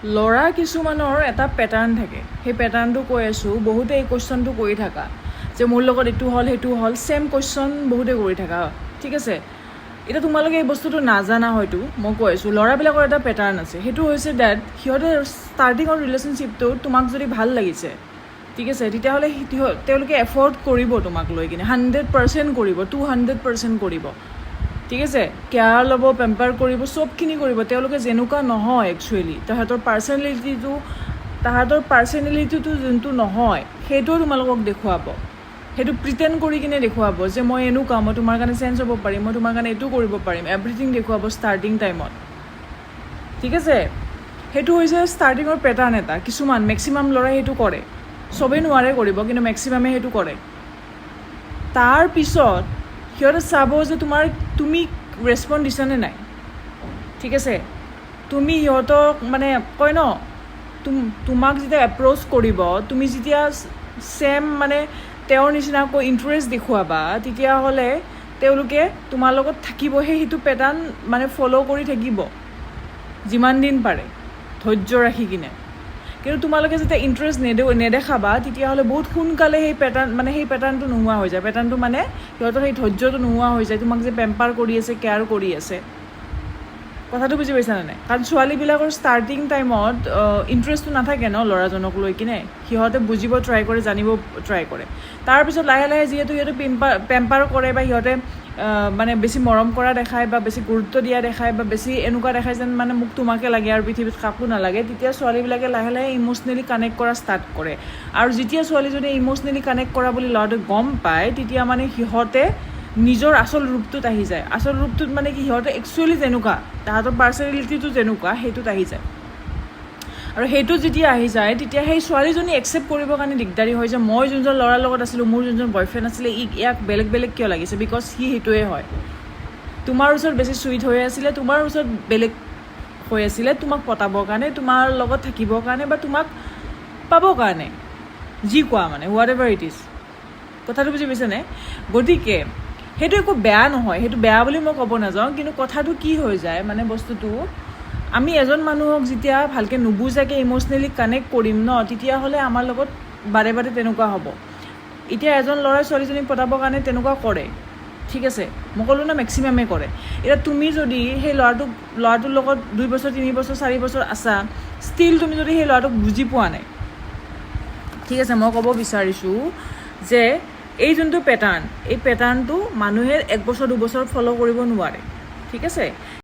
ল'ৰা কিছুমানৰ এটা পেটাৰ্ণ থাকে, সেই পেটাৰ্ণটো কৈ আছোঁ। বহুতে এই কুৱেশ্যনটো কৰি থাকা যে মোৰ লগত এইটো হ'ল সেইটো হ'ল, ছেম কুৱেশ্যন বহুতে কৰি থাকা, ঠিক আছে। এতিয়া তোমালোকে এই বস্তুটো নাজানা হয়তো, মই কৈ আছোঁ ল'ৰাবিলাকৰ এটা পেটাৰ্ণ আছে। সেইটো হৈছে ডেট সিহঁতে ষ্টাৰ্টিঙৰ ৰিলেশ্যনশ্বিপটোত তোমাক যদি ভাল লাগিছে, ঠিক আছে, তেতিয়াহ'লে তেওঁলোকে এফৰ্ট কৰিব তোমাক লৈ কিনে 100% কৰিব, 200% কৰিব, ঠিক আছে। কেয়াৰ ল'ব, পেম্পাৰ কৰিব, চবখিনি কৰিব। তেওঁলোকে যেনেকুৱা নহয় একচুৱেলি, তাহাঁতৰ পাৰ্চনেলিটিটো যোনটো নহয় সেইটোও তোমালোকক দেখুৱাব। সেইটো প্ৰিটেণ্ড কৰি কিনে দেখুৱাব যে মই এনেকুৱা, মই তোমাৰ কাৰণে চেঞ্জ হ'ব পাৰিম, মই তোমাৰ কাৰণে এইটো কৰিব পাৰিম, এভৰিথিং দেখুৱাব ষ্টাৰ্টিং টাইমত, ঠিক আছে। সেইটো হৈছে ষ্টাৰ্টিঙৰ পেটাৰ্ণ এটা। কিছুমান মেক্সিমাম ল'ৰাই সেইটো কৰে, চবেই নোৱাৰে কৰিব, কিন্তু মেক্সিমামে সেইটো কৰে। তাৰপিছত সিহঁতে চাব যে তুমি ৰেচপঞ্চ দিছানে নাই, ঠিক আছে। তুমি সিহঁতক মানে কয় ন, তোমাক যেতিয়া এপ্ৰ'চ কৰিব, তুমি যেতিয়া ছেম মানে তেওঁৰ নিচিনাকৈ ইণ্টাৰেষ্ট দেখুৱাবা, তেতিয়াহ'লে তেওঁলোকে তোমাৰ লগত থাকিব, সেইটো পেটাৰ্ণ মানে ফ'ল' কৰি থাকিব যিমান দিন পাৰে, ধৈৰ্য ৰাখি কিনে। কিন্তু তোমালোকে যেতিয়া ইণ্টাৰেষ্ট নেদেখাবা, তেতিয়াহ'লে বহুত সোনকালে সেই পেটাৰ্ণটো নোহোৱা হৈ যায়। পেটাৰ্ণটো মানে সিহঁতৰ সেই ধৈৰ্যটো নোহোৱা হৈ যায়, তোমাক যে পেম্পাৰ কৰি আছে, কেয়াৰ কৰি আছে। কথাটো বুজি পাইছানে নাই? কাৰণ ছোৱালীবিলাকৰ ষ্টাৰ্টিং টাইমত ইণ্টাৰেষ্টটো নাথাকে ন ল'ৰাজনক লৈ কিনে। সিহঁতে বুজিব ট্ৰাই কৰে, জানিব ট্ৰাই কৰে। তাৰপিছত লাহে লাহে যিহেতু সিহঁতে পেম্পাৰ কৰে বা সিহঁতে মানে বেছি মৰম কৰা দেখায় বা বেছি গুৰুত্ব দিয়া দেখায় বা বেছি এনেকুৱা দেখায় যেন মানে মোক তোমাকে লাগে আৰু পৃথিৱীত কাকো নালাগে, তেতিয়া ছোৱালীবিলাকে লাহে লাহে ইম'চনেলি কানেক্ট কৰা ষ্টাৰ্ট কৰে। আৰু যেতিয়া ছোৱালীজনীয়ে ইম'চনেলি কানেক্ট কৰা বুলি ল'ৰাটোৱে গম পায়, তেতিয়া মানে সিহঁতে নিজৰ আচল ৰূপটোত আহি যায়। আচল ৰূপটোত মানে কি, সিহঁতে একচুৱেলি যেনেকুৱা, তাহাঁতৰ পাৰ্চনেলিটিটো যেনেকুৱা, সেইটোত আহি যায়। আৰু সেইটো যেতিয়া আহি যায়, তেতিয়া সেই ছোৱালীজনী একচেপ্ট কৰিবৰ কাৰণে দিগদাৰী হয় যে মই যোনজন ল'ৰাৰ লগত আছিলোঁ, মোৰ যোনজন বয়ফ্ৰেণ্ড আছিলে, ইয়াক বেলেগ বেলেগ কিয় লাগিছে, বিকজ সি সেইটোৱে হয়। তোমাৰ ওচৰত বেছি চুইট হৈ আছিলে, তোমাৰ ওচৰত বেলেগ হৈ আছিলে, তোমাক পটাবৰ কাৰণে, তোমাৰ লগত থাকিবৰ কাৰণে বা তোমাক পাবৰ কাৰণে, যি কোৱা মানে হোৱাট এভাৰ ইট ইজ। কথাটো বুজি পাইছেনে? গতিকে সেইটো একো বেয়া নহয়, সেইটো বেয়া বুলি মই ক'ব নাযাওঁ। কিন্তু কথাটো কি হৈ যায় মানে, বস্তুটো আমি এজন মানুহক যেতিয়া ভালকৈ নুবুজাকৈ ইম'চনেলি কানেক্ট কৰিম ন, তেতিয়াহ'লে আমাৰ লগত বাৰে বাৰে তেনেকুৱা হ'ব। এতিয়া এজন ল'ৰাই ছোৱালীজনীক পটাবৰ কাৰণে তেনেকুৱা কৰে, ঠিক আছে, মই ক'লোঁ না মেক্সিমামে কৰে। এতিয়া তুমি যদি সেই ল'ৰাটোৰ লগত 2 বছৰ 3 বছৰ 4 বছৰ আছা, ষ্টিল তুমি যদি সেই ল'ৰাটোক বুজি পোৱা নাই, ঠিক আছে, মই ক'ব বিচাৰিছোঁ যে এই যোনটো পেটাৰ্ণ, এই পেটাৰ্ণটো মানুহে 1 বছৰ 2 বছৰ ফ'ল' কৰিব নোৱাৰে, ঠিক আছে।